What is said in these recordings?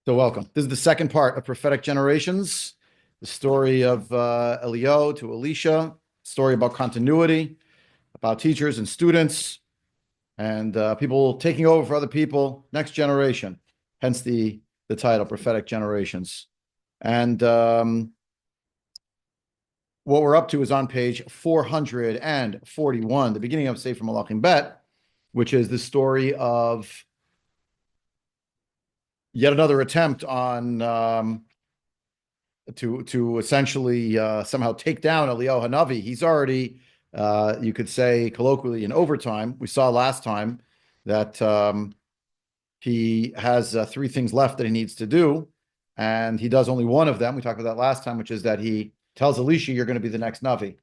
So welcome. This is the second part of Prophetic Generations, the story of Elio to Elisha, story about continuity, about teachers and students, and people taking over for other people, next generation, hence the title, Prophetic Generations. And what we're up to is on page 441, the beginning of Sefer Melachim Bet, which is the story of yet another attempt on to essentially somehow take down Eliyahu Hanavi. He's already, you could say colloquially, in overtime. We saw last time that he has three things left that he needs to do, and he does only one of them. We talked about that last time, which is that he tells Elisha, "You're going to be the next Navi."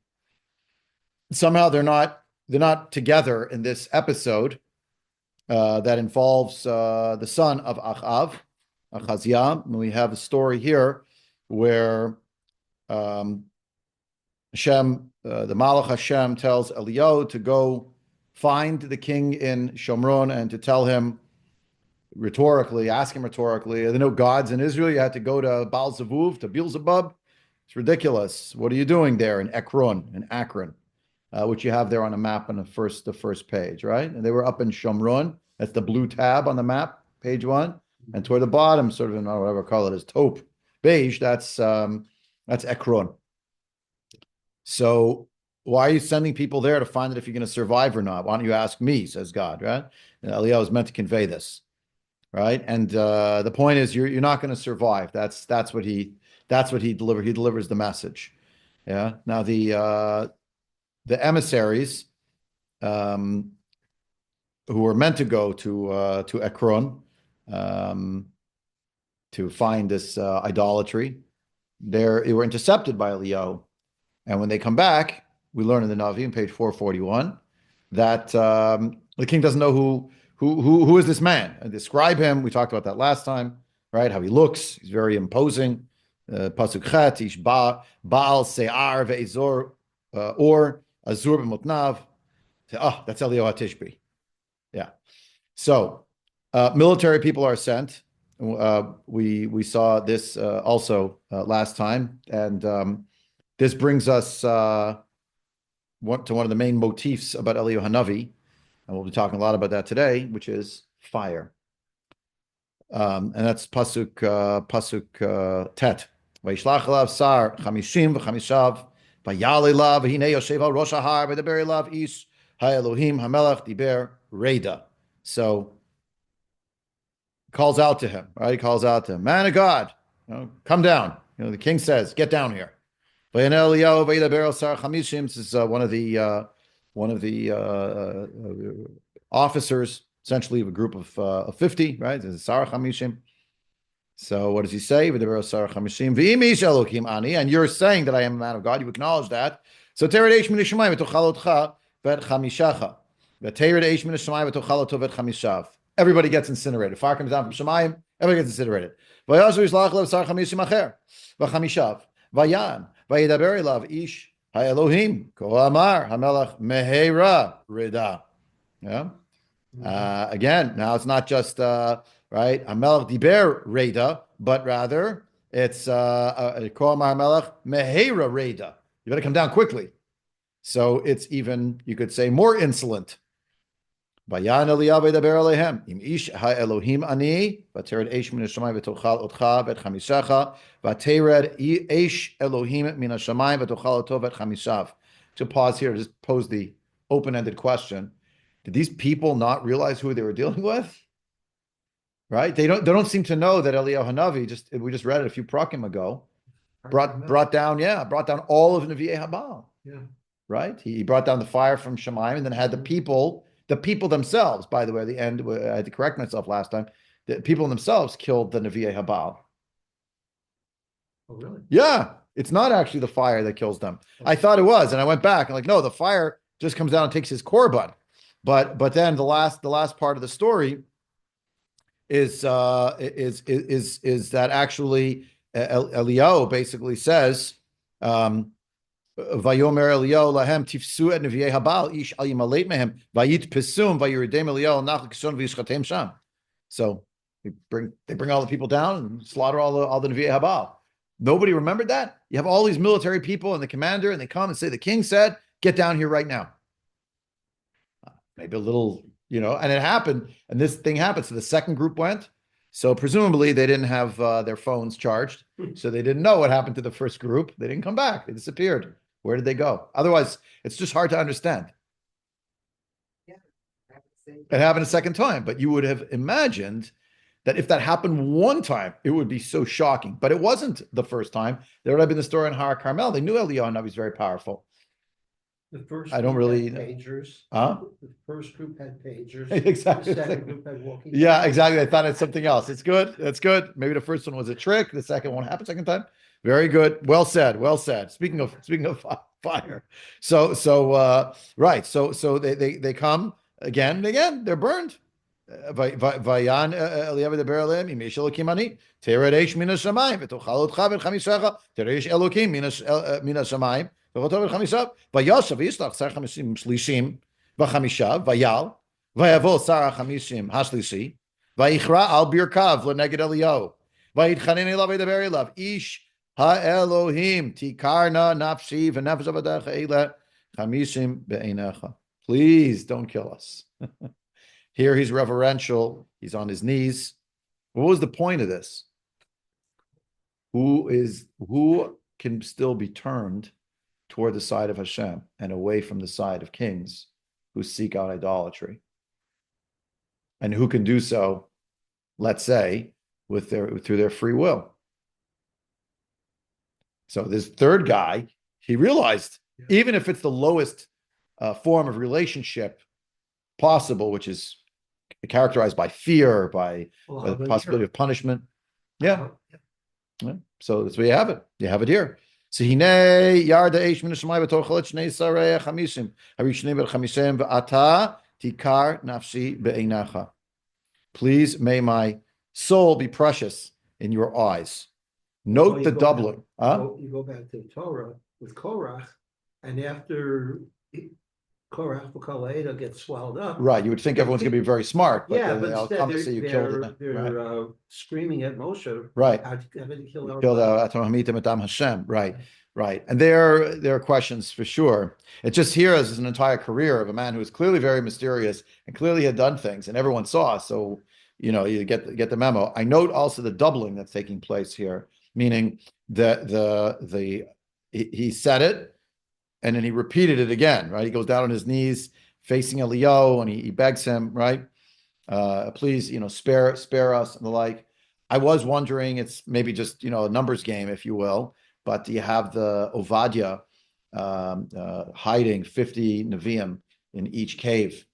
Somehow they're not together in this episode that involves the son of Achav, Achaziah. And we have a story here where Hashem, the Malach Hashem, tells Eliyahu to go find the king in Shomron and to tell him rhetorically, ask him rhetorically, are there no gods in Israel? You had to go to Baal Zevuv, to Beelzebub? It's ridiculous. What are you doing there in Ekron, in Akron, which you have there on a map on the first page, right? And they were up in Shomron. That's the blue tab on the map, page 1. And toward the bottom, sort of in whatever color it is, taupe, beige, that's Ekron. So why are you sending people there to find out if you're going to survive or not? Why don't you ask me, says God, right? And Eliyahu is meant to convey this, right? And the point is you're not going to survive. That's what he delivered. He delivers the message. Yeah. Now the emissaries who were meant to go to Ekron to find this idolatry, they were intercepted by Eliyahu. And when they come back, we learn in the Navi on page 441 that the king doesn't know who is this man. And describe him. We talked about that last time, right? How he looks. He's very imposing. Pasuk Chet, Ish Baal Se'ar Ve'ezor or Azur B'motnav. That's Eliyahu HaTishbi. Yeah. So military people are sent. We saw this also last time, and this brings us to one of the main motifs about Eliyahu Hanavi, and we'll be talking a lot about that today, which is fire. And that's pasuk tet. Vayishlach elav sar chamishim v'chamishav vayale lav v'hinei yoshev al rosh hahar v'daber elav ish ha'elohim hamelach diber reda. So calls out to him, right? He calls out to him, man of God, come down. The king says, get down here. This is one of the officers, essentially of a group of 50, right? This is Sarah Chamishim. So what does he say? And you're saying that I am a man of God. You acknowledge that. So everybody gets incinerated. Fire comes down from Shemayim, everybody gets incinerated. Vayan, Vayidaber elav ish ha'elohim ko amar hamelach mehera rida. Yeah. Again, now it's not just right hamelach diber reda, but rather it's ko amar hamelach mehera reda. You better come down quickly. So it's even, you could say, more insolent. Vayan Eliyahu v'daber alehem im ish ha'elohim ani v'tered eish min hashamayim v'tochal otcha v'et chamishacha v'tered eish Elohim min hashamayim v'tochal oto v'et chamishav. To pause here, just pose the open-ended question: did these people not realize who they were dealing with? Right? They don't seem to know that Eliyahu Hanavi, we just read it a few prakim ago, brought down all of Nevi'ei Habal. Yeah. Right? He brought down the fire from Shemayim and then had the people themselves, by the way, at the end, I had to correct myself last time, the people themselves killed the Nevi'ei Habal. Oh, really? Yeah. It's not actually the fire that kills them. I thought it was, and I went back and no, the fire just comes down and takes his korban. But then the last part of the story is that actually Eliyahu basically says, Vayomer Eliyahu lahem tifsu et nevi'ei habal ish al yimaleit mehem vayit pesum vayiridem Eliyahu nach l'kishon v'yishchatem sham. So They bring all the people down and slaughter all the Nevi'e Habal. Nobody remembered that. You have all these military people and the commander, and they come and say, the king said, get down here right now. Maybe a little, and it happened, and this thing happened. So the second group went. So presumably they didn't have their phones charged. So they didn't know what happened to the first group. They didn't come back. They disappeared. Where did they go? Otherwise, it's just hard to understand. It happened a second time, but you would have imagined that if that happened one time, it would be so shocking. But it wasn't the first time. There would have been the story in Har Carmel. They knew Eliyahu Navi was very powerful. The first I don't group really had pagers. Huh? The first group had pagers. Exactly. The second group had walking. Yeah, exactly. I thought it's something else. It's good. That's good. Maybe the first one was a trick. The second one happened second time. Very good. Well said. Well said. Speaking of fire. Right. So they come again and again. They're burned. Vayan Eliyahu deber aleihem im yesh elokim ani tered eish min hashamayim v'tochal otcha v'chamisecha tered eish elokim min hashamayim v'chotov v'chamisav vayashav v'yishlach sar chamishim shlishim v'chamishav vayal vayavo sar chamishim hashlishi vayichra al birkav leneged Eliyahu vayitchanen elav v'deber elav ish ha'elohim tikarna nafshi v'nefesh avadecha ele chamishim be'einecha. Please don't kill us. Here he's reverential. He's on his knees. What was the point of this? Who can still be turned toward the side of Hashem and away from the side of kings who seek out idolatry? And who can do so, let's say, through their free will? So this third guy, he realized, even if it's the lowest form of relationship possible, which is characterized by fear, by the possibility of punishment. Yeah. So that's where you have it. You have it here. So hine yarda eish min hashamayim v'tochel shnei sarei chamishim harishnim v'chamishem v'ata tikar nafshi be'einecha. Please, may my soul be precious in your eyes. Note the doubling. You go back to the Torah with Korach, and after Korach B'Kol gets swallowed up. Right, you would think everyone's going to be very smart, but yeah, they'll but come to say you killed it. They're screaming at Moshe. Right. How did you kill Hashem. Right. And there are questions for sure. It just here is an entire career of a man who was clearly very mysterious and clearly had done things, and everyone saw. So, you get the memo. I note also the doubling that's taking place here, meaning he said it. And then he repeated it again, right? He goes down on his knees facing Eliyahu and he begs him, right? Please, spare us and the like. I was wondering, it's maybe just, a numbers game, if you will, but you have the Ovadia hiding 50 Nevi'im in each cave.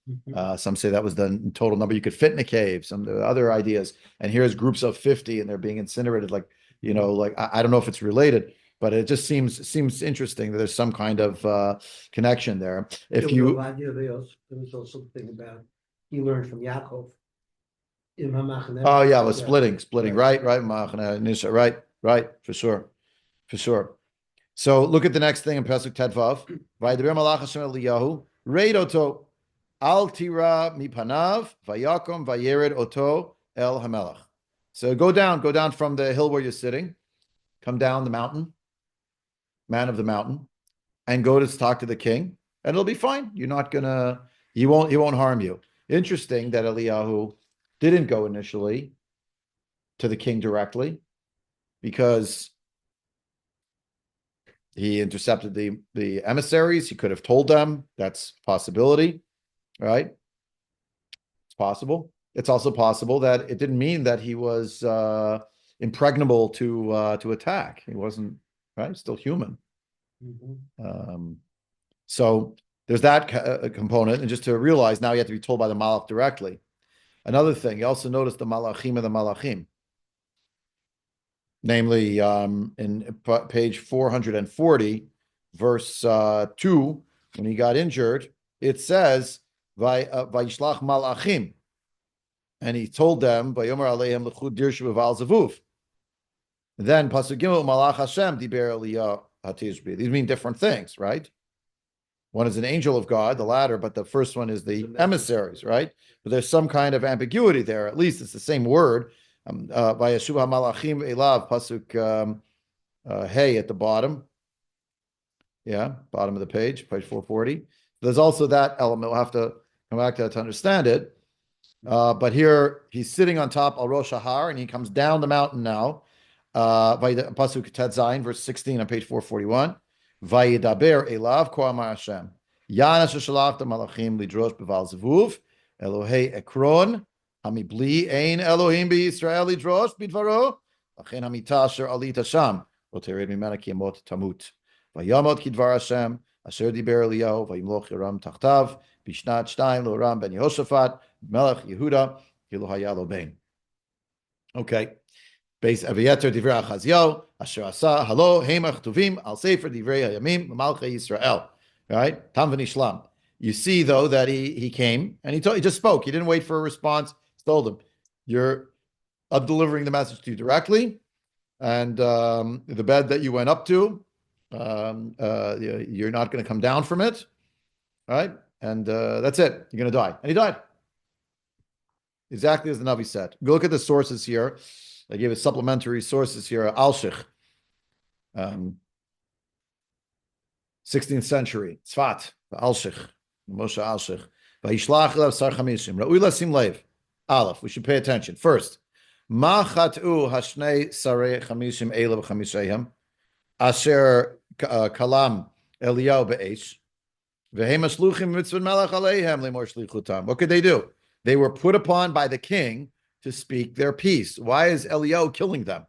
Some say that was the total number you could fit in a cave. Some other ideas. And here's groups of 50 and they're being incinerated. I don't know if it's related. But it just seems interesting that there's some kind of connection there. There was also something about he learned from Yaakov. Oh yeah, well, splitting, right, for sure. So look at the next thing in Pasuk Tedvav. Vayidaber malach Hashem Eliyahu reid oto al tira mipanav vayakom vayered oto el hamelach. So go down from the hill where you're sitting, come down the mountain. Man of the mountain, and go to talk to the king, and it'll be fine. He won't harm you. Interesting that Eliyahu didn't go initially to the king directly because he intercepted the emissaries. He could have told them. That's a possibility, right? It's possible. It's also possible that it didn't mean that he was impregnable to attack. He wasn't. Right, still human. So there's that component, and just to realize now you have to be told by the Malach directly. Another thing, you also notice the Malachim of the Malachim, namely in page 440, verse 2, when he got injured, it says Vayishlach Malachim, and he told them Vayomer Aleim L'chud Dirshu V'Val Zavuf. Then Pasuk Gimel Malach Hashem Diber Eliyahu Hatishbi. These mean different things, right? One is an angel of God, the latter, but the first one is the emissaries, right? But there's some kind of ambiguity there. At least it's the same word. Vayeshuv Melachim elav, pasuk hey at the bottom. Yeah, bottom of the page 440. There's also that element. We'll have to come back to that to understand it. But here he's sitting on top al Rosh Hahar, and he comes down the mountain now. Pasuk Tet Zayin, verse 16 on page 441. Vayidaber elav ko amar Hashem. Yana sheshalachta malachim lidrosh beval zevuv Elohei Ekron hamibli ein Elohim b'Yisrael lidrosh bidvaro lachen hamita asher alita sham lo tered mimena ki yamot tamut vayamot kidvar Hashem asher diber Eliyahu vayimloch Yoram tachtav bishnat shtayim lo Yoram ben Yehoshaphat melech Yehuda kilo hayalo bein. Okay. Base Aviyeter Divrei Achazio, Asher Asa, Halo, Hemach Tuvim, Al Sefer Divrei Hayamim, Malchei Yisrael. Right? Tam v'nishlam. You see, though, that he came and he just spoke. He didn't wait for a response. He told him, I'm delivering the message to you directly, and the bed that you went up to, you're not going to come down from it. Right? And that's it. You're going to die. And he died. Exactly as the Navi said. Go look at the sources here. I gave it supplementary sources here. Alshich, 16th century. Tzfat, Alshich, Moshe Alshich. Vayishlach elav sar chamishim. Ra'ui lasim lev. Aleph, we should pay attention. First, ma chat'u hashnei sarei chamishim elav chamishehem asher kalam Eliyahu be'esh v'hem ashluchim mitzvah melech aleihem lemor shlichutam. What could they do? They were put upon by the king to speak their peace. Why is Eliyahu killing them?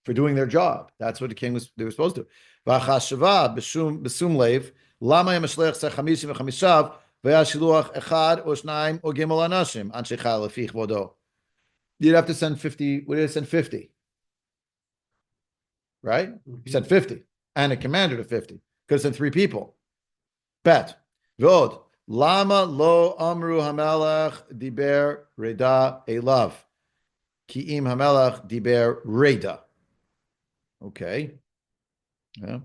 For doing their job. That's what they were supposed to. V'achashava b'sum leiv lama yemashleach sechamishim v'chamishav v'yashiluach echad o shnaim o gimel anashim anshecha lefi chvodo. You'd have to send 50. What did it send 50? Right? He sent 50 and a commander to 50. Could have sent 3 people. Bet. V'od. Lama lo amru hamelach diber reda elav. Ki'im hamelach diber reda. Okay. Yeah.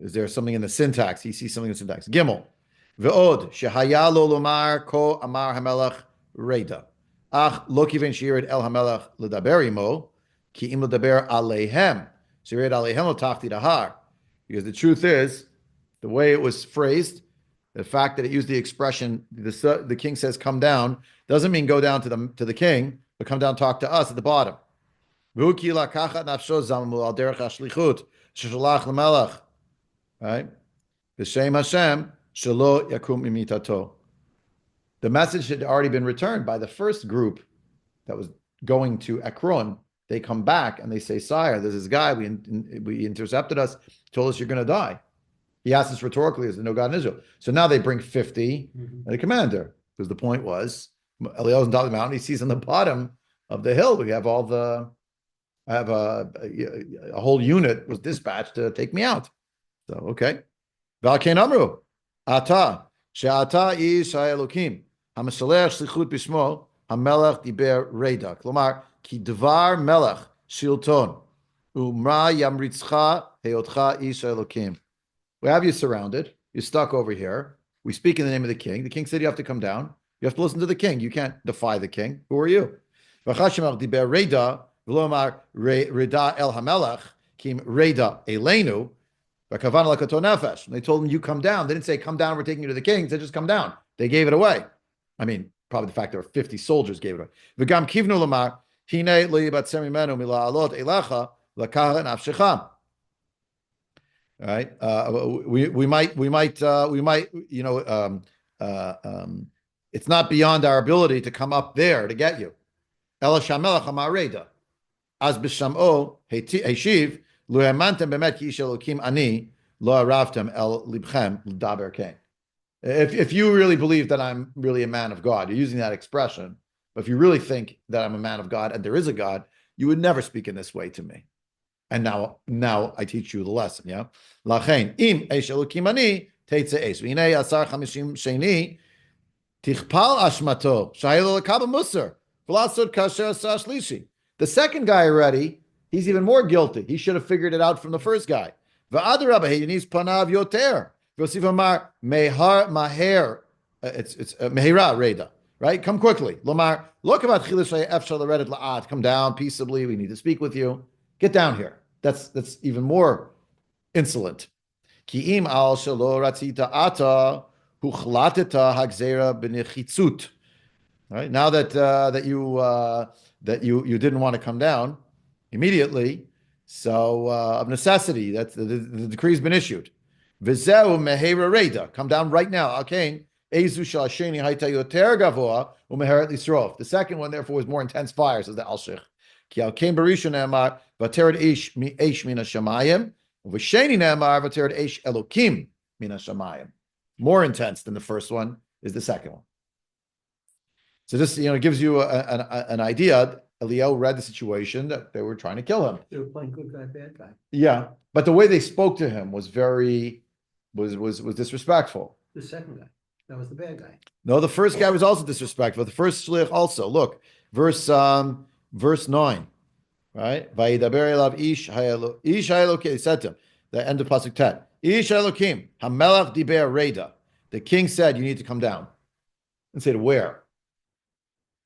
Is there something in the syntax? He sees something in the syntax. Gimel. Ve'od shehaya lo lomar ko amar hamelach reda. Ach lo kiven shirid el hamelach ledaber imo ki'im ledaber aleihem. Shirid aleihem lo tachti dahar. Because the truth is, the way it was phrased, the fact that it used the expression, the king says, come down, doesn't mean go down to the king, but come down, talk to us at the bottom. Right? B'shem Hashem, shelo yakum imitato. The message had already been returned by the first group that was going to Ekron. They come back and they say, sire, there's this guy, we intercepted us, told us you're going to die. He asked us rhetorically, is there no God in Israel? So now they bring 50 and a commander, because the point was, Eliyahu's on top of the mountain, he sees on the bottom of the hill, we have a whole unit was dispatched to take me out. So, okay. V'alkein amru, ata, she'ata ish ha'elokim, ha'mashalech shlichut b'shmo, ha'melech diber reda. Klomar, ki dvar melech shilton, umra yamritzcha heotcha ish ha'elokim. We have you surrounded. You're stuck over here. We speak in the name of the king. The king said you have to come down. You have to listen to the king. You can't defy the king. Who are you? Diber reda, v'lomar reda el hamelech, kim reda elenu, v'kavan lakato nefesh. They told him, you come down. They didn't say, come down, we're taking you to the king. They said, just come down. They gave it away. I mean, probably the fact there were 50 soldiers gave it away. V'gam kivnu lamar, hine li batsem imenu mila'alot elecha, l'kaha nafshecha. All right. We might, it's not beyond our ability to come up there to get you. Ela shamelach amareda. Az b'sham'o heshiv lo hamantem bemet ki ish elokim ani lo aravtem el libchem l'daber kein. If you really believe that I'm really a man of God, you're using that expression. But if you really think that I'm a man of God and there is a God, you would never speak in this way to me. And now I teach you the lesson. Yeah. Lachein im eish elokim ani teitze eish. V'hinei asar chamishim sheni tichpal ashmato shayelo lekabel musar v'lasod kasher asar shlishi. The second guy already, he's even more guilty. He should have figured it out from the first guy. V'adarabah heyinis panav yoter V'osiv Amar Mehar Maher. It's Mehira Reda. Right? Come quickly. Lomar, look about Chilishay Efshal Reddit La'at. Come down peaceably. We need to speak with you. Get down here. That's even more insolent. Ki im al shelo ratzita ata huchlateta hagzera b'nechitzut. Right now that you didn't want to come down immediately, so of necessity, the decree's been issued. V'zeu mehera reda, come down right now. Okay, ezu shasheni hayta yoter gavoa umeheret lisrof. The second one, therefore, was more intense fire, says the Alshich. Ki al kein barishon emar vateret ish mina shamayim v'sheni nemar vateret ish elokim mina shamayim. More intense than the first one is the second one. So this, gives you an idea. Eliyahu read the situation that they were trying to kill him. They were playing good guy, bad guy. Yeah, but the way they spoke to him was was disrespectful. The second guy, that was the bad guy. No, the first guy was also disrespectful. The first shlich also. Look, verse 9, right? Vayidaber elav ish hayelokim. He said to him, the end of pasuk 10. Ish hayelokim hamelach diber reda. The king said, "You need to come down." And said, "Where?"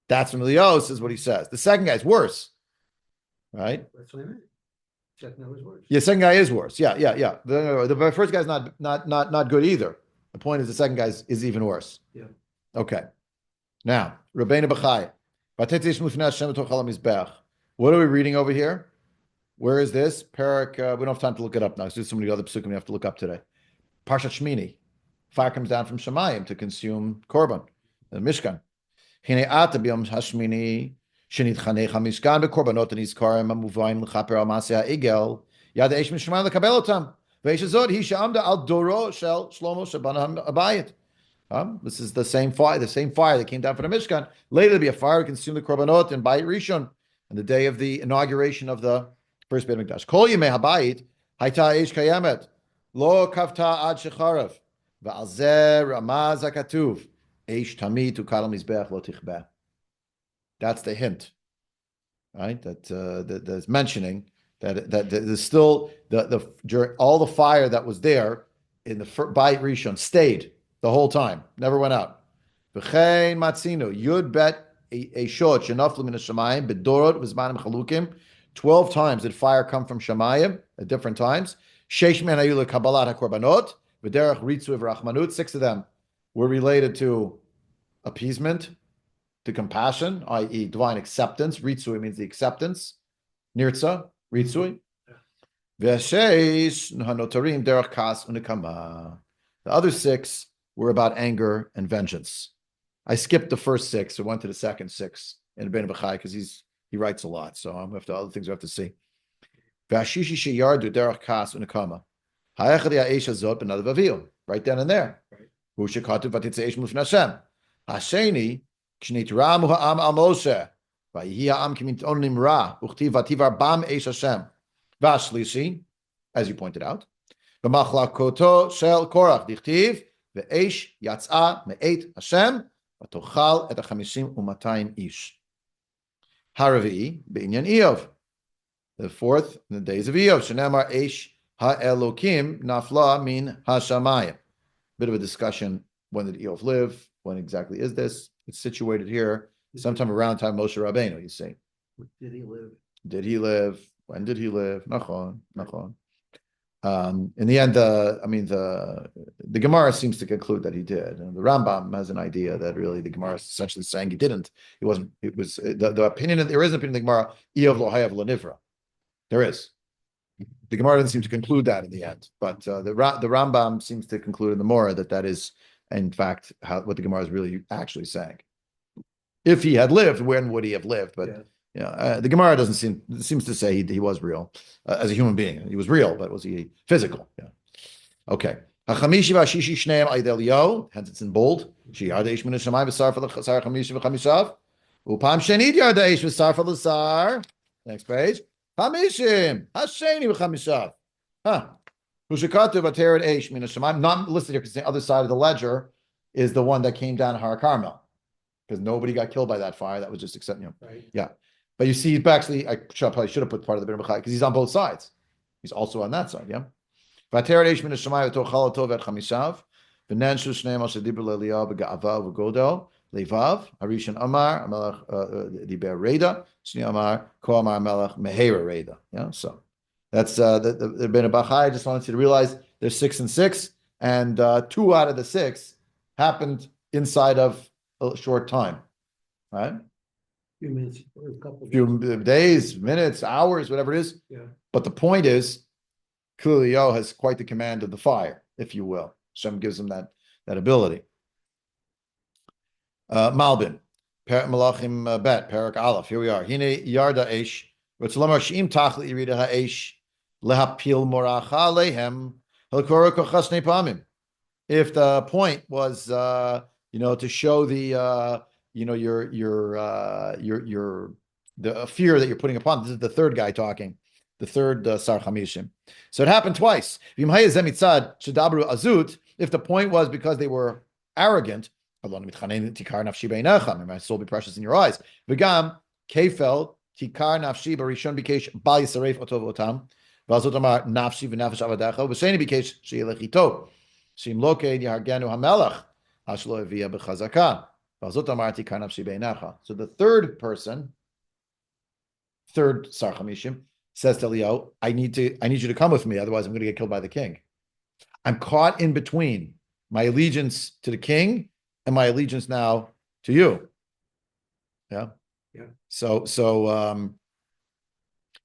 That's from Eliyahu, says what he says. The second guy's worse, right? That's what I meant. Second guy was worse. Yeah, second guy is worse. Yeah. The first guy's not good either. The point is the second guy is even worse. Yeah. Okay. Now, Rabbeinu B'chai. What are we reading over here? Where is this? Parak, we don't have time to look it up now. There's so many other psukim we have to look up today. Parshat Shmini. Fire comes down from Shemayim to consume Korban, the Mishkan. Hine ata b'yom hashmini shenitchanech hamishkan bekorbanot anizkarim amuvayim l'chaper al maseh ha'igel yad eish mishmayim lekabel otam v'eish hazot hi she'amda al doro shel Shlomo shebana habayit. This is the same fire that came down from the Mishkan. Later there'll be a fire to consume the korbanot in Bayit Rishon on the day of the inauguration of the first Beit Mikdash. Kol yimei habayit hayta eish kayemet lo kavta ad shecharav v'al zeh ramaz hakatuv. That's the hint, right? That's mentioning that there's still during all the fire that was there in the Bayit Rishon stayed the whole time, never went out. V'chein matzinu yud bet eshot shenaflu min hashamayim bedorot v'zmanim chalukim. 12 times did fire come from Shamayim at different times. Sheish men hayu lekabbalat hakorbanot v'derech ritzu v'rachmanut. 6 of them were related to appeasement, to compassion, i.e. divine acceptance. Ritzui means the acceptance. Nirtza, ritzui. V'sheish hanotarim derech kas unikama. The other 6 were about anger and vengeance. I skipped the first 6 and went to the second 6 in Rabbeinu B'chai because he writes a lot, so I'm have to other things we have to see. V'ashishi sheyardu derech kas unikama. Ha'echad ha'esh hazot b'nadav avil. Right then and there. Hu shekatu v'titzei eish mufnei Hashem. Hasheni k'shnitiramu ha'am al Moshe v'yihi ha'am k'mitonim ra uchtiv v'tivar bam eish Hashem. V'ashlishi, as you pointed out, v'machlakoto shel Korach dichtiv v'eish yatzah me'et Hashem v'tochal et ha'chamishim u'matayim ish. Haravi b'inyan Iyov. The 4th, in the days of Iyov, shenemar eish ha'elokim nafla min hashamayim. Bit of a discussion. When did Iyov live? When exactly is this? It's situated here, sometime around time Moshe Rabbeinu, you see. Did he live? Did he live? When did he live? Nachon. In the end, the Gemara seems to conclude that he did. And the Rambam has an idea that really the Gemara is essentially saying he didn't. He wasn't. It was the opinion. There is an opinion in the Gemara. Iyov lo hayav lenivra. There is. The Gemara doesn't seem to conclude that in the end, but the Rambam seems to conclude in the Morah that is, in fact, what the Gemara is really actually saying. If he had lived, when would he have lived? But the Gemara seems to say he was real as a human being. He was real, but was he physical? Yeah. Okay. Hachamishi v'ashishi shneim ayid Eliyahu. Hence it's in bold. She yarda ish min hashamayim v'sar v'chasar chamishi v'chamishav. Upam shenid yarda ish v'sar v'chasar. Next page. Hamishim, Hasheni v'chamishav. Hushakatu v'teret eish min hashamayim. Not listed here because the other side of the ledger is the one that came down Har Carmel, because nobody got killed by that fire. That was just accepting him. Right. Yeah, but you see, actually, I probably should have put part of the Beit B'chai because he's on both sides. He's also on that side. Yeah. ותרד אש מן השמיים ותאכל אותו ואת חמיסיו, וננשו שניהם אשר דיברו לאליהו בגאווה ובגודל, לבב, הראשון אמר, המלך דיבר רדה, שני אמר, כה אמר המלך מהרה רדה. Yeah, so that's the Ben Bachai. I just wanted you to realize there's 6 and 6, and 2 out of the 6 happened inside of a short time, right? Few minutes, or a couple Few days, minutes, hours, whatever it is. Yeah. But the point is, clearly, Yo has quite the command of the fire, if you will. Hashem gives him that ability. Malbin, Melachim Bet, Perak Aleph. Here we are. Hine Yarda Eish. Ritzlamar Shim Tachli Irida Ha'Eish Lehapil Moracha Lehem Helkora Kochas Nepamim. If the point was, to show the, the fear that you're putting upon. This is the third guy talking, the third Sar Chamishim. So it happened twice. If the point was because they were arrogant, my soul be precious in your eyes. V'gam kefel tikar nafshi barishon bikesh bal yisaref otov otam v'azot amar nafshi v'nafesh avadecha v'sheni bikesh sheyelech ito shim loked yahargenu hamelach hashlo evia b'chazaka v'azot amar tikar nafshi beinecha. So the third person, third Sar Chamishim, says to Eliyahu, I need you to come with me, otherwise I'm going to get killed by the king. I'm caught in between my allegiance to the king and my allegiance now to you. Yeah. Yeah. So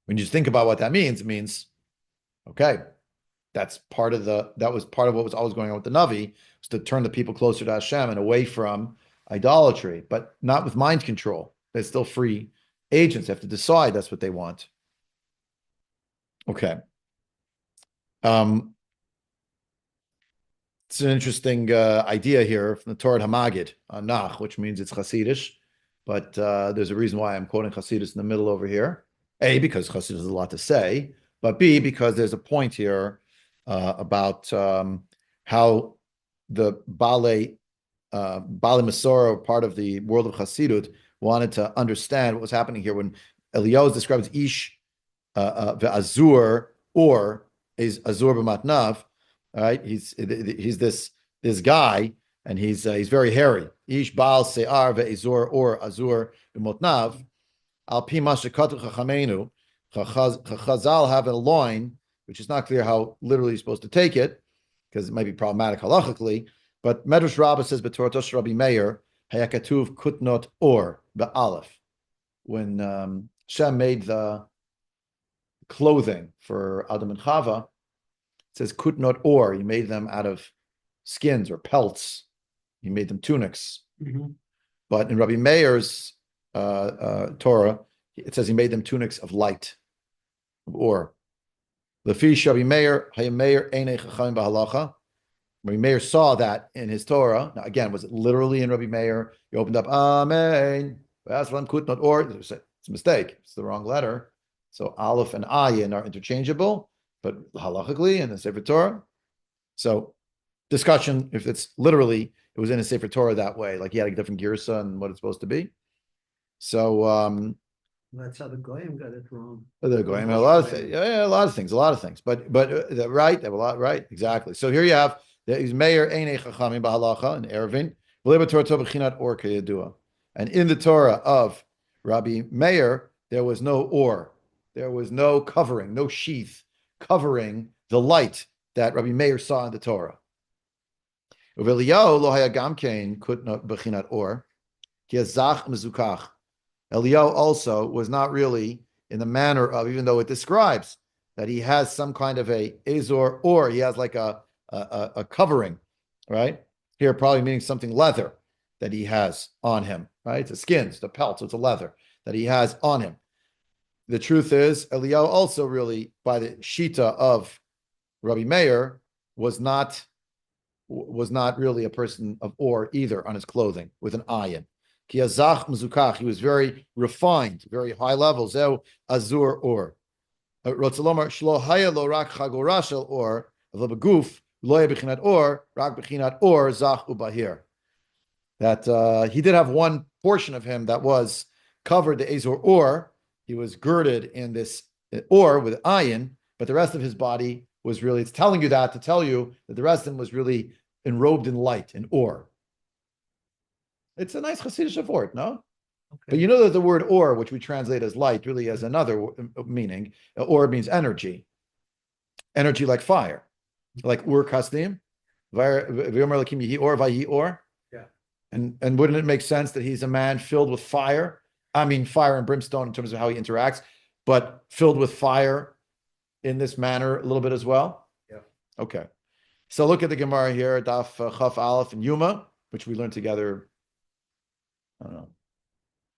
when you think about what that means, it means, okay, that was part of what was always going on with the Navi, was to turn the people closer to Hashem and away from idolatry, but not with mind control. They're still free agents. They have to decide that's what they want. Okay. It's an interesting idea here from the Torah Hamagid, Nach, which means it's Hasidish, but there's a reason why I'm quoting Hasidus in the middle over here. A, because Hasidus has a lot to say, but B, because there's a point here about how the Bale Masorah, part of the world of Hasidut, wanted to understand what was happening here when Eliyahu describes Ish ve'azur, or is Azur b'matnav. All right, he's this guy, and he's very hairy. Ish baal se'ar ve'ezor or azur b'motnav. Al pi ma shekatu chachamenu, Chazal have a loin, which is not clear how literally you're supposed to take it, because it might be problematic halachically. But Medrash Rabbah says b'Toratosh Rabbi Meir hayakatuv kutnot or be'alef. When Shem made the clothing for Adam and Chava, it says kutnot or, he made them out of skins or pelts. He made them tunics. Mm-hmm. But in Rabbi Meir's Torah, it says he made them tunics of light, of or. Lefi Rabbi Meir, Hayameir Einei Chachamim B'Halacha. Rabbi Meir saw that in his Torah. Now, again, was it literally in Rabbi Meir? He opened up, Amen. Kutnot or. It's a mistake. It's the wrong letter. So Aleph and Ayin are interchangeable, but halachically in the Sefer Torah. So discussion, if it's literally, it was in a Sefer Torah that way, like he had a different girsa and what it's supposed to be. So that's how the Goyim got it wrong. the Goyim, a lot of things, a lot of things. But right, they have a lot, right, exactly. So here you have is Meir Einei Chachamim B'Halacha and Erevin V'Leba Torah B'Chinat Or K'Yadua, and in the Torah of Rabbi Meir there was no or, there was no covering, no sheath covering the light that Rabbi Meir saw in the Torah. Eliyahu lo haya gamkein kutnot b'chinat or ki hazach mezukach. Eliyahu also was not really in the manner of, even though it describes that he has some kind of a azor, or he has like a covering, right? Here probably meaning something leather that he has on him, right? It's a skin, it's a pelt, so it's a leather that he has on him. The truth is, Eliyahu also really, by the shita of Rabbi Meir, was not really a person of or either on his clothing with an ayin. Ki azach mezukach, he was very refined, very high level. Zeu azur or. Rotzalomar shlo haya lo rak chagora shel or v'beguf lo bechinat or rak bechinat or zach ubahir. That he did have one portion of him that was covered the azor or. He was girded in this or with ayin, but the rest of his body was really, it's telling you that to tell you that the rest of them was really enrobed in light, in or. It's a nice Hasidic word, no? But Okay. you know that the word or, which we translate as light, really has another meaning. Or means energy, energy like fire, like ur kasdim, or. Yeah. And wouldn't it make sense that he's a man filled with fire? I mean, fire and brimstone in terms of how he interacts, but filled with fire in this manner a little bit as well? Yeah. Okay. So look at the Gemara here, Daf Chaf Aleph and Yuma, which we learned together, I don't know,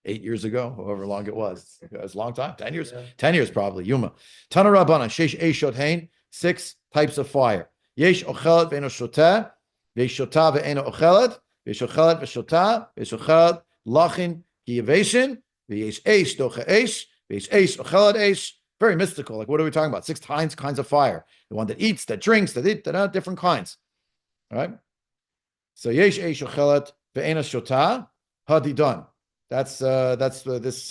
8 years ago, however long it was. It was a long time, 10 years, Yeah. 10 years probably, Yuma. Tana Rabbana, Shesh Eshot Hain, 6 types of fire. Yesh Ochelet Ve'eno Shoteh, Ve'esh Shotah Ve'eno Ochelet, Ve'esh Ochelet Ve'shotah, Ve'esh Ochelet Lachin Kiyaveshin, Ve'esh Eish Docha Eish, Ve'esh Eish Ochelet Eish. Very mystical. Like, what are we talking about? 6 kinds of fire. The one that eats, that drinks, that eat, different kinds. All right? So Yesh Eish Ochelet Ve'eno Shotah, Hadidon. That's this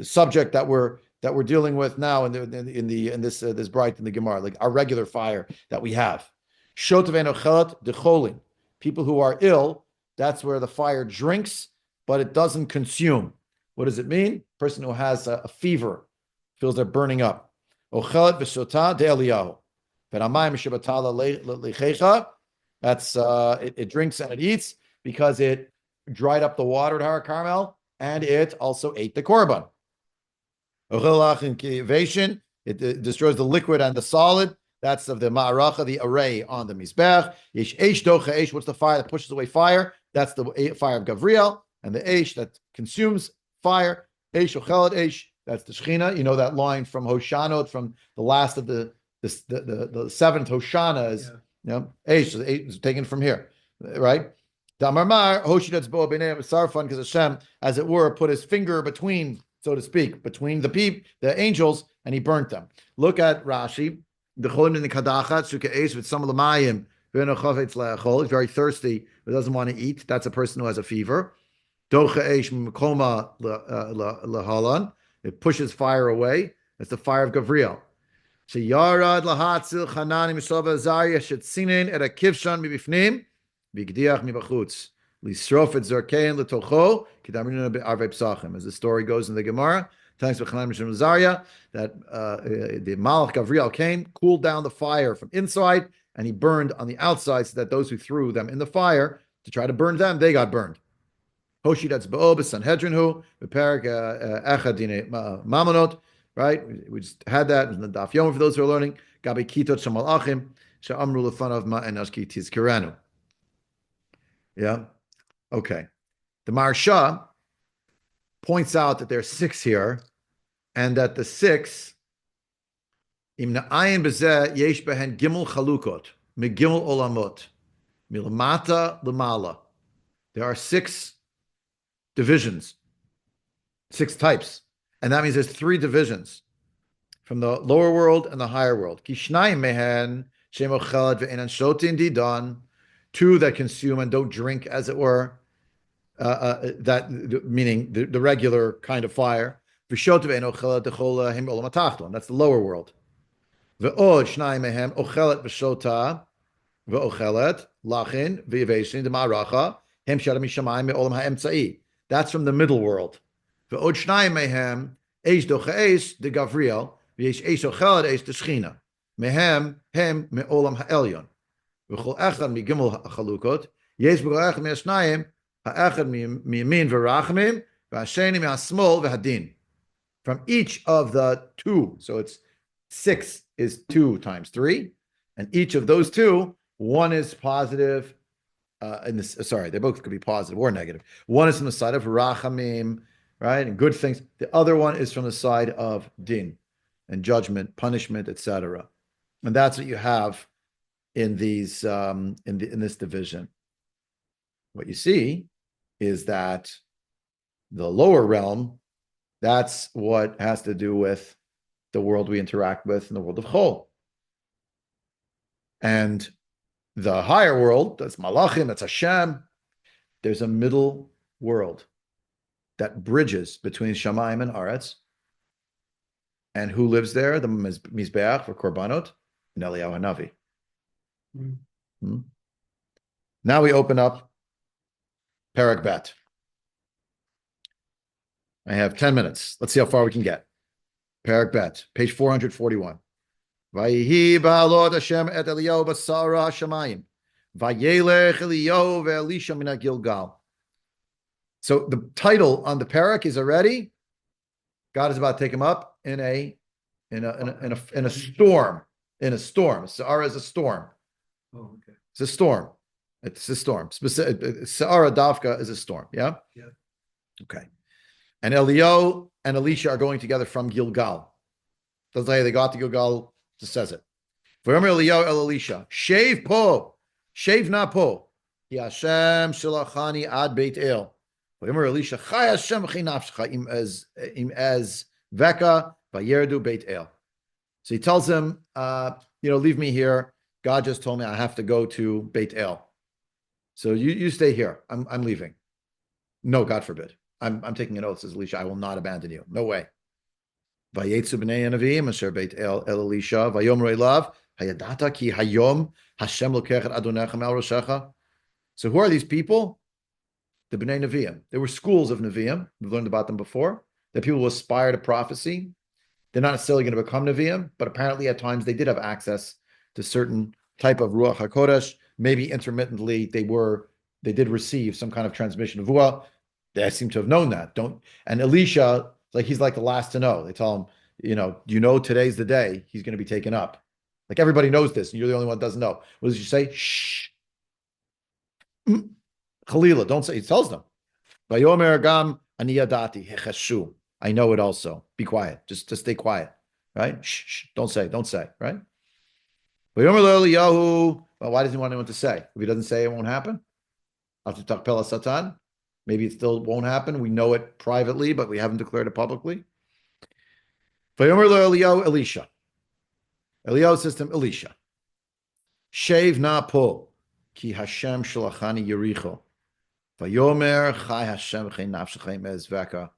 subject that we're dealing with now in this bright in the Gemara, like our regular fire that we have. Shotav enochelet decholin. People who are ill, that's where the fire drinks, but it doesn't consume. What does it mean? Person who has a fever, feels they're burning up. Ochelet v'shotah de Eliyahu. V'ramayim shebatala lechecha. That's it drinks and it eats because it dried up the water at Har Carmel and it also ate the korban. It destroys the liquid and the solid. That's of the ma'aracha, the array on the mizbech. Yesh eish docha eish. What's the fire that pushes away fire? That's the fire of Gavriel, and the eish that consumes fire. Eish ochelet eish. That's the Shechina. You know that line from Hoshanot, from the last of the seventh Hoshana is. Yeah. You know, Eish is taken from here, right? Damarmar Hoshidat's bo b'nei sarfan, because Hashem, as it were, put his finger between, so to speak, between the angels, and he burnt them. Look at Rashi. The cholim in the kadachat suka eish with some of the mayim. He's very thirsty, but doesn't want to eat. That's a person who has a fever. Docha eish mekoma lehalan. It pushes fire away. That's the fire of Gavriel. Sheyarad lahatzil chanani mishova zaria shetzinin et akivshan mibifnim bigdiach mibachutz lisrof et zarkein letocho kidamrina be'arvei psachim. As the story goes in the Gemara, thanks to Chanani Mishom Zaria, that the Malach Gavriel came, cooled down the fire from inside, and he burned on the outside, so that those who threw them in the fire to try to burn them, they got burned. Hoshi that's Ba'o Sanhedrin hu beparak echadine mamonot. Right, we just had that in the Daf Yom for those who are learning. Gabi kitot shemalachim she'amru lefanav ma'enashki tizkeranu. Yeah, okay. The Maharsha points out that there are 6 here, and that the 6 imna ayin bezeh yesh behen gimel chalukot megimel olamot milamata lemala. There are 6 divisions, 6 types. And that means there's 3 divisions from the lower world and the higher world. Kishnayim mehen shemochelad ve'enan shotin didan. 2 that consume and don't drink, as it were. That meaning the regular kind of fire. V'shot ve'enochelad dechol him olam atachton. That's the lower world. Ve'od shnayim mehem ochelet v'shota ve'ochelet lachin ve'yeveshin demaracha hem shadam mishamayim me'olam ha'emtzai. That's from the middle world. Ve'od shnayim mehem eish docha eish de Gavriel v'yesh eish ochelet eish de Shechina mehem hem me'olam ha'elyon v'chol echad migimel ha'chalukot yesh b'chol echad me'ashnayim ha'echad miyamin v'rachamim v'hasheni me'asmol v'hadin. From each of the 2, so it's 6 is 2 times 3, and each of those 2, one is positive. They both could be positive or negative. One is from the side of rachamim, right, and good things. The other one is from the side of din, and judgment, punishment, etc. And that's what you have in these in this division. What you see is that the lower realm, that's what has to do with the world we interact with in the world of Chol. And the higher world, that's Malachim, that's Hashem. There's a middle world that bridges between Shamayim and Aretz. And who lives there? The Mizbeach for Korbanot and Eliyahu Hanavi. Hmm. Now we open up Perek Bet. I have 10 minutes. Let's see how far we can get. Perek Bet, page 441. Vayihi ba'alot Hashem et Eliyahu b'sara Hashemayim. Vayelech Eliyahu ve'Elisha min Gilgal. So the title on the Perek is already, God is about to take him up in a storm. In a storm. Sa'ara is a storm. Oh, okay. It's a storm. It's a storm. Sa'ara Davka is a storm. Yeah? Yeah. Okay. And Eliyahu and Elisha are going together from Gilgal. Doesn't say they got to Gilgal, just says it. V'yomer Eliyahu el Elisha, shave po, shave na po. Ki Hashem shalachani ad Beit El. V'yomer Elisha, chai Hashem chi nafshecha im ez veka vayerdu Beit El. So he tells him, leave me here. God just told me I have to go to Beit El. So you stay here. I'm leaving. No, God forbid. I'm taking an oath, says Elisha. I will not abandon you. No way. Vayetzu b'nei Anavim asher Beit El Elisha vayomru elav hayadata ki hayom Hashem lokech et adonecha me'al roshecha. So who are these people? The b'nei Nevi'im. There were schools of Nevi'im. We've learned about them before. That people who aspire to prophecy. They're not necessarily going to become Nevi'im, but apparently at times they did have access to certain type of Ruach HaKodesh. Maybe intermittently they did receive some kind of transmission of Ruach. They seem to have known that. And Elisha, he's like the last to know. They tell him, today's the day he's going to be taken up. Like everybody knows this, and you're the only one that doesn't know. What does he say? Shh. Chalila, don't say. He tells them. Vayomer gam ani yadati hechashu. I know it also. Be quiet. Just stay quiet. Right? Shh. Don't say. Right? Vayomer Eliyahu. Well, why doesn't he want anyone to say? If he doesn't say, it won't happen. Pela Satan. Maybe it still won't happen. We know it privately, but we haven't declared it publicly. Vayomer Eliyahu Elisha. Eliyahu says to him, Elisha. Shave na po, ki Hashem shalachani Yericho. Vayomer chai Hashem chen nafshechem ezveka.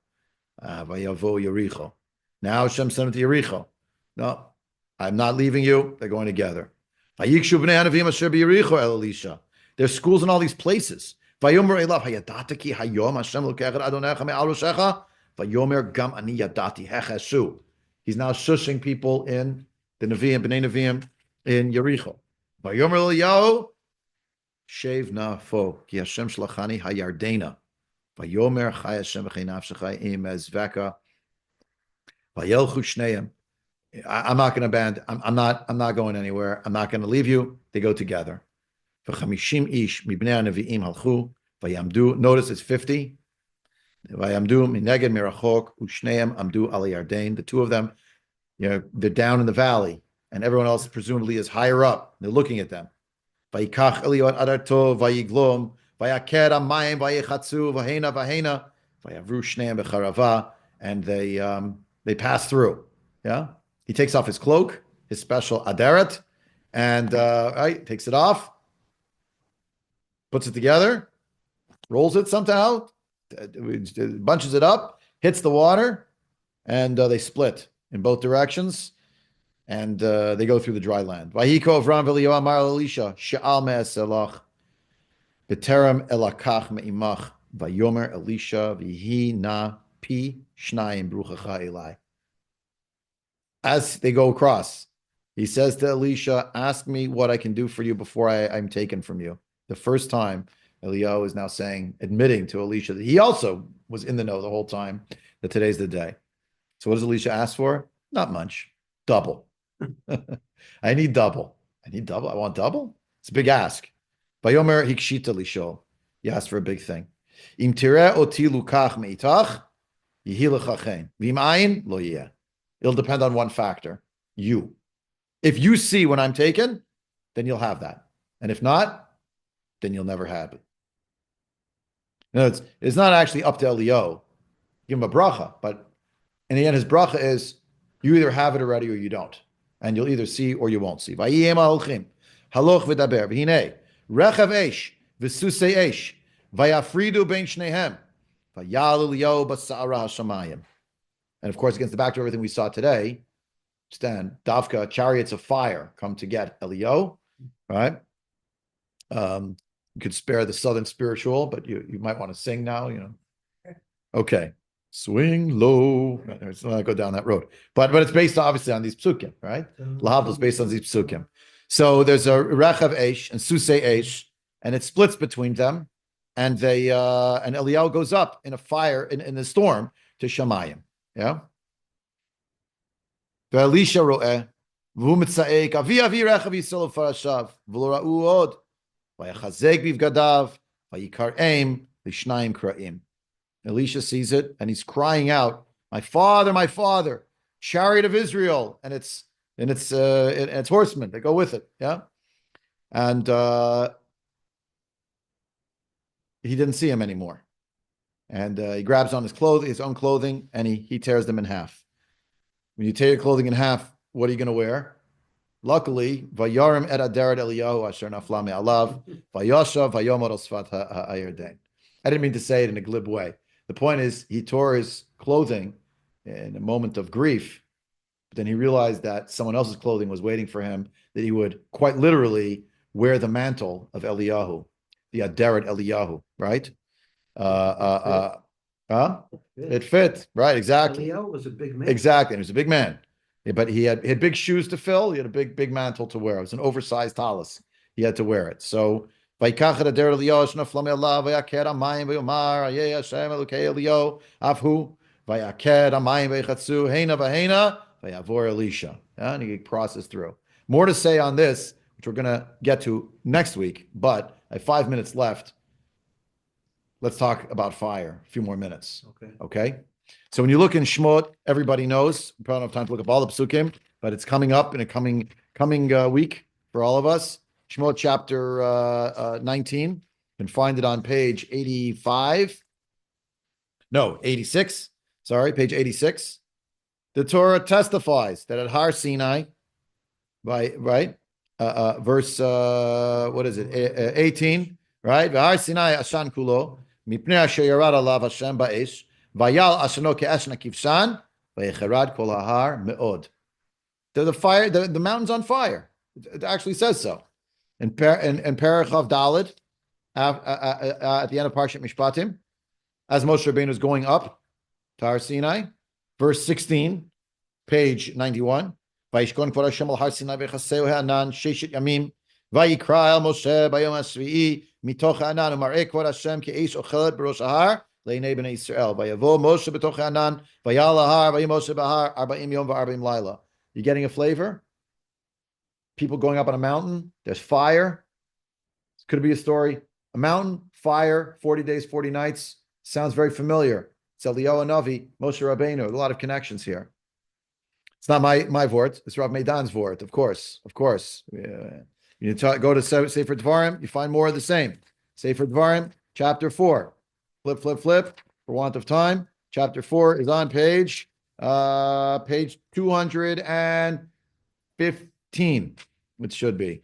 Vayavo Yericho. Now Hashem sent him to Yericho. No, I'm not leaving you. They're going together. Vayikshu b'nei Anavim asher b'Yericho el Elisha. There's schools in all these places. Vayomer elav hayadata ki hayom Hashem lokech et adonecha me'al roshecha. Vayomer gam ani yadati hecheshu. He's now shushing people in the Nevi'im, b'nei Nevi'im in Yericho. Vayomer Eliyahu, shev na fo, ki Hashem shlachani hayardena. Vayomer chai Hashem v'chei nafshecha im ezveka. Vayelchu shneim. I'm not going to abandon. I'm not going anywhere. I'm not going to leave you. They go together. V'chamishim ish mibnei Nevi'im halchu vayamdu. Notice it's 50. Vayamdu mineged mirachok ushneim amdu al yarden. The two of them, they're down in the valley, and everyone else presumably is higher up. They're looking at them. Vayikach Eliyahu adarto vayiglom vayaker amayim vayichatzu vahena vahena vayavru shneim becharava, and they pass through. Yeah, he takes off his cloak, his special aderet, and takes it off, puts it together, rolls it somehow, bunches it up, hits the water, and they split in both directions, and they go through the dry land. Vayiko Avram v'Eliyahu amar Elisha she'al me'eselach b'terem elakach me'imach vayomer Elisha v'hi na pi shnayim bruchacha elai. As they go across, he says to Elisha, ask me what I can do for you before I'm taken from you. The first time, Eliyahu is now admitting to Elisha that he also was in the know the whole time that today's the day. So what does Elisha ask for? Not much. Double. I need double. I want double? It's a big ask. Vayomer hikshita lisho. He asked for a big thing. Im tireh oti lukach meitach, yihi lecha chen. V'im ayin, lo yeh. It'll depend on one factor. You. If you see when I'm taken, then you'll have that. And if not, then you'll never have it. No, it's not actually up to Eliyahu. Give him a bracha, but in the end, his bracha is you either have it already or you don't. And you'll either see or you won't see. Vayiyem ha'olchim, haloch v'daber, v'hinei, rechav eish, v'susei eish, vayafridu bein shnehem, vayal Eliyahu b'sa'ara ha'shamayim. And of course, against the backdrop of everything we saw today, stand, Davka, chariots of fire come to get Eliyahu, right? You could spare the Southern spiritual, but you might want to sing now, Okay. Swing low. Let's not go down that road. But it's based obviously on these psukim, right? Lahavdil is based on these psukim. So there's a Rechav Eish and Susei Eish, and it splits between them. And they and Eliyahu goes up in a fire in the storm to Shamayim. Yeah. Ve'elisha ro'eh v'hu mitzaek avi avi rechav yisrael farashav v'lo ra'u od v'yachazek bivgadav v'yikar aim l'shnayim kra'im. Elisha sees it and he's crying out, my father, chariot of Israel, and it's horsemen that go with it. Yeah. And he didn't see him anymore. And he grabs on his own clothing, and he tears them in half. When you tear your clothing in half, what are you going to wear? Luckily, Vayarim et aderet Eliyahu asher nafla me'alav, Vayashav vayomar al sfat ha'ayerden. I didn't mean to say it in a glib way. The point is, he tore his clothing in a moment of grief, but then he realized that someone else's clothing was waiting for him, that he would quite literally wear the mantle of Eliyahu, the Aderet Eliyahu, right? It fit, right? Exactly. Eliyahu was a big man. Exactly. And he was a big man. Yeah, but he had big shoes to fill. He had a big mantle to wear. It was an oversized talus. He had to wear it. So ויקח את אדר אליהו שנפלה מעליו ויקר המים ויאמר איה השם אלוקי אליהו אף הוא ויקר המים ויחצו הנה והנה ויעבור Elisha. And he processed through. More to say on this, which we're going to get to next week, but I have 5 minutes left. Let's talk about fire. A few more minutes. Okay. So when you look in Shemot, everybody knows. We probably don't have time to look up all the psukim, but it's coming up in a coming week for all of us. Shemot chapter 19. You can find it on page 85. No, 86. Sorry, page 86. The Torah testifies that at Har Sinai, verse, what is it? 18, right? Har Sinai Ashan Kulo, Mipnei Asher Yarad Alav Hashem Ba'esh, Vayal Ashano Ke'esh Nakivshan, Vayecherad Kol Hahar Me'od. The mountain's on fire. It actually says so. In Parachav Daled, at the end of Parshat Mishpatim, as Moshe Rabbeinu is going up to Har Sinai, verse 16, page 91. Vayishkon Kvod Hashem al Har Sinai v'chaseu ha'anan sheshet yamim vayikra el Moshe bayom ha'shvi'i mitoch ha'anan u'mar'eh Kvod Hashem ke'esh ochelet b'rosh ha'ar le'nei b'nei Yisrael vayavo Moshe b'toch ha'anan vayal ha'ar vayim Moshe b'har 40 yom v'arba'im laila. You getting a flavor? People going up on a mountain, there's fire. This could be a story. A mountain, fire, 40 days, 40 nights. Sounds very familiar. It's Eliyahu Navi, Moshe Rabbeinu. A lot of connections here. It's not my vort. It's Rav Meidan's vort, of course. Yeah. You go to Sefer Dvarim, you find more of the same. Sefer Dvarim, chapter 4. Flip, for want of time. Chapter 4 is on page 215. It should be.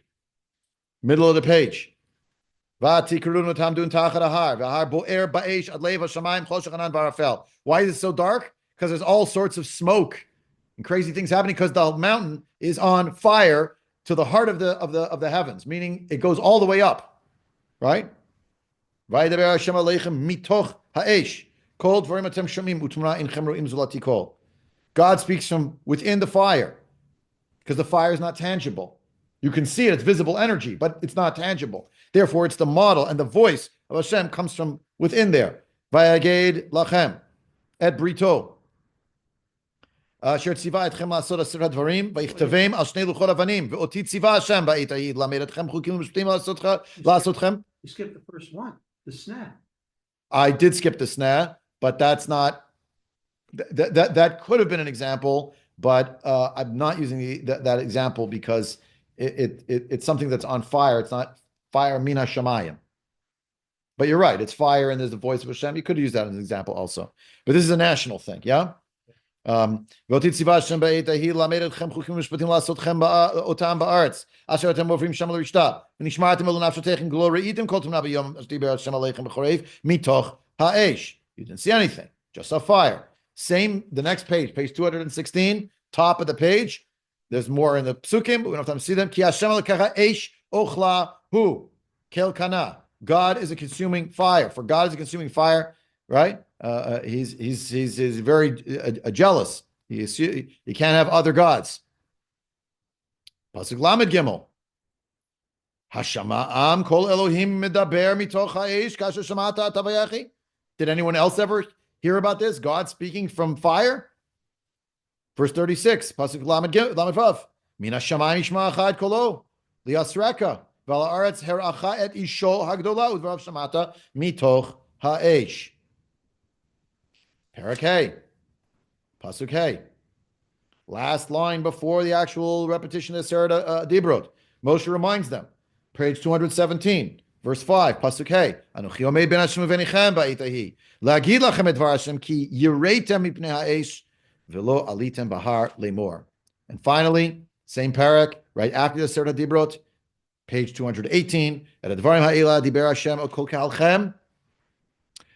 Middle of the page. Why is it so dark? Because there's all sorts of smoke and crazy things happening because the mountain is on fire to the heart of the heavens, meaning it goes all the way up, right? God speaks from within the fire because the fire is not tangible. You can see it, it's visible energy, but it's not tangible. Therefore, it's the model and the voice of Hashem comes from within there. Vayaged lachem et brito. Asher tziva etchem la'asot aseret dvarim vayichtavem al shnei luchot avanim ve'oti tziva Hashem ba'it ha'id lamed etchem chukim u'mishpatim la'asotchem. You skipped the first one, the snare. I did skip the snare, but that's not that could have been an example, but I'm not using that example because it's something that's on fire. It's not fire mina shamayim. But you're right. It's fire and there's the voice of Hashem. You could use that as an example also. But this is a national thing, yeah? Asher atem ofrim sham l'rishta v'nishmartem elu nafshotechem glo re'item kol tumna b'yom diber Hashem aleichem b'chorev mitoch ha'esh. You didn't see anything, just saw fire. Same, the next page 216, top of the page, There's more in the psukim, but we don't have time to see them. Ki Hashem elokech ha'esh ochla hu kel kana. God is a consuming fire. For God is a consuming fire, right? He's very jealous. He can't have other gods. Pasuk Lamed Gimel. Hashama'am kol Elohim medaber mitoch ha'esh kasher shamata tavayachi. Did anyone else ever hear about this? God speaking from fire? Verse 36, Pasuk Lamed Vav. Mina shamayim yishma achad kolo liasreka v'ala aretz heracha et isho hagdola udvarav shamata mitoch ha'esh. Parak Hey. Pasuk Hey. Last line before the actual repetition of Sarah Dibrot. Moshe reminds them. Page 217, verse 5, Pasuk Hey. Anochi omed ben Hashem uvenichem ba'ita hi. La'agid lachem et dvar Hashem ki yireitem mipnei ha'esh v'lo alitem bahar lemor. And finally, same parak, right after the Sarah Dibrot, page 218, et advarim ha'ila diber Hashem o kol ka'alchem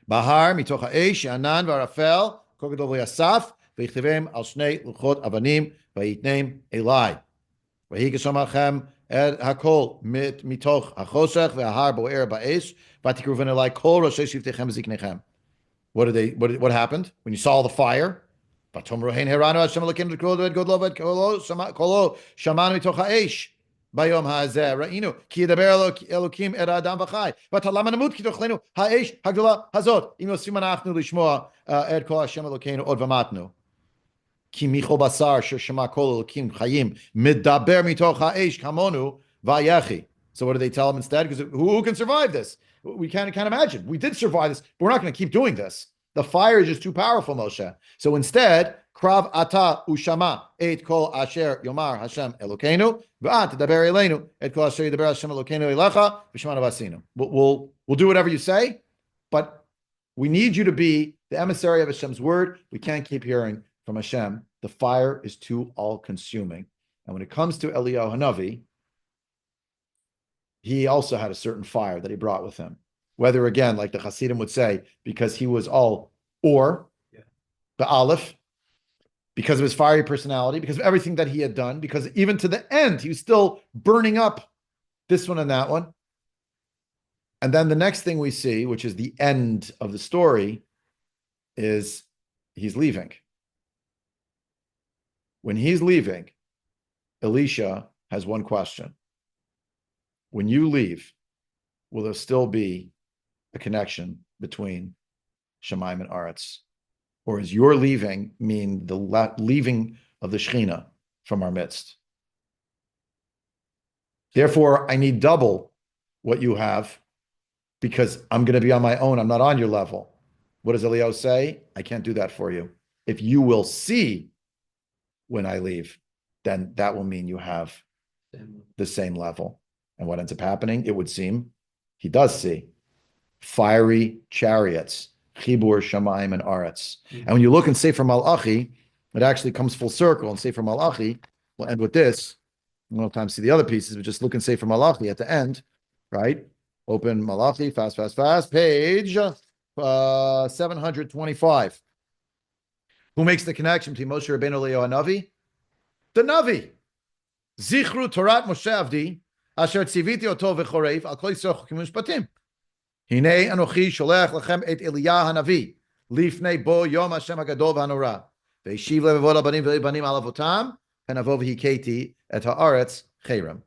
bahar mitoch ha'esh anan v'arafel kol gadol v'yasaf v'yichtivem al shnei luchot avanim v'yitnem elai. V'hi k'shomachem et hakol mitoch hachosech ve'ahar bo'er ba'esh v'tikruven elai kol roshei shivtechem ziknechem. What happened when you saw the fire? Vatom rohein heranu Hashem elokeinu l'kol ved godlo ved kolo shamanu mitoch ha'esh bayom ha'azeh ra'inu ki yedaber elokim et adam v'chai v'talama namut ki dochlenu ha'esh hagdola hazot im yosim anachnu lishmoa et kol Hashem elokeinu od v'matnu. Ki michol basar shema kol elokim chayim midaber mitoch ha'esh kamonu va'yachi. So what do they tell him instead? Because who can survive this? We can't imagine. We did survive this, but we're not going to keep doing this. The fire is just too powerful, Moshe. So instead, krav ata ushama et kol asher yomar Hashem Elokeinu v'at daber eleinu et kol asher yidaber Hashem Elokeinu elecha v'shemanu vasinu. We'll do whatever you say, but we need you to be the emissary of Hashem's word. We can't keep hearing from Hashem. The fire is too all-consuming. And when it comes to Eliyahu Hanavi, he also had a certain fire that he brought with him. Whether, again, like the Hasidim would say, because he was all the Aleph, because of his fiery personality, because of everything that he had done, because even to the end, he was still burning up this one and that one. And then the next thing we see, which is the end of the story, is he's leaving. When he's leaving, Elisha has one question. When you leave, will there still be a connection between Shemaim and Aretz? Or is your leaving mean the leaving of the Shekhinah from our midst? Therefore, I need double what you have because I'm going to be on my own. I'm not on your level. What does Eliyahu say? I can't do that for you. If you will see when I leave, then that will mean you have the same level. And what ends up happening, it would seem, he does see fiery chariots, Chibur, Shamayim, and Aretz. And when you look in Sefer Malachi, it actually comes full circle. In Sefer Malachi, we'll end with this. We don't have time to see the other pieces, but just look and Sefer Malachi at the end, right? Open Malachi, fast, page 725. Who makes the connection between Moshe Rabbeinu Eliyahu Hanavi? The Navi. Zichru Torat Moshe Avdi, Asher tziviti oto v'choreif al kol Yisrael chokim u'mishpatim. Hinei anochi sholech lachem et Eliyahu Hanavi lifnei bo yom Hashem hagadol v'hanora ve'yishiv levavot al banim v'banim al avotam v'navo v'hiketi et haaretz cherem.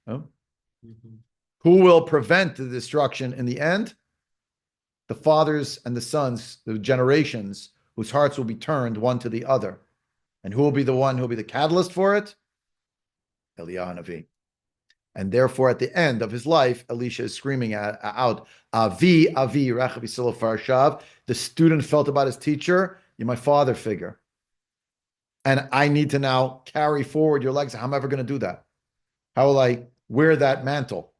Who will prevent the destruction in the end? The fathers and the sons, the generations whose hearts will be turned one to the other. And who will be the one who will be the catalyst for it? Eliyahu Hanavi. And therefore, at the end of his life, Elisha is screaming out, Avi, Avi, Rechav Yisrael Farshav. The student felt about his teacher, you're my father figure. And I need to now carry forward your legacy. How am I ever going to do that? How will I wear that mantle?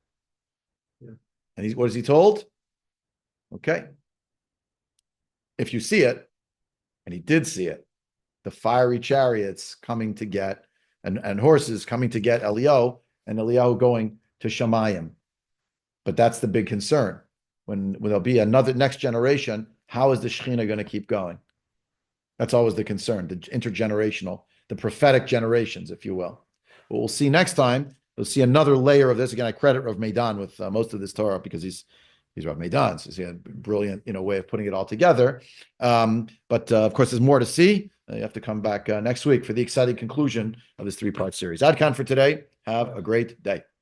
Yeah. And what is he told? Okay. If you see it, and he did see it, the fiery chariots coming to get, and horses coming to get Eliyahu, and Eliyahu going to Shamayim. But that's the big concern. When there'll be another next generation, how is the Shekhinah going to keep going? That's always the concern, the intergenerational. the prophetic generations, if you will. What we'll see next time, we'll see another layer of this. Again, I credit Rav Meidan with most of this Torah because he's Rav Meidan, so he had a brilliant, way of putting it all together. But of course, there's more to see. You have to come back next week for the exciting conclusion of this three-part series. Adkan for today. Have a great day.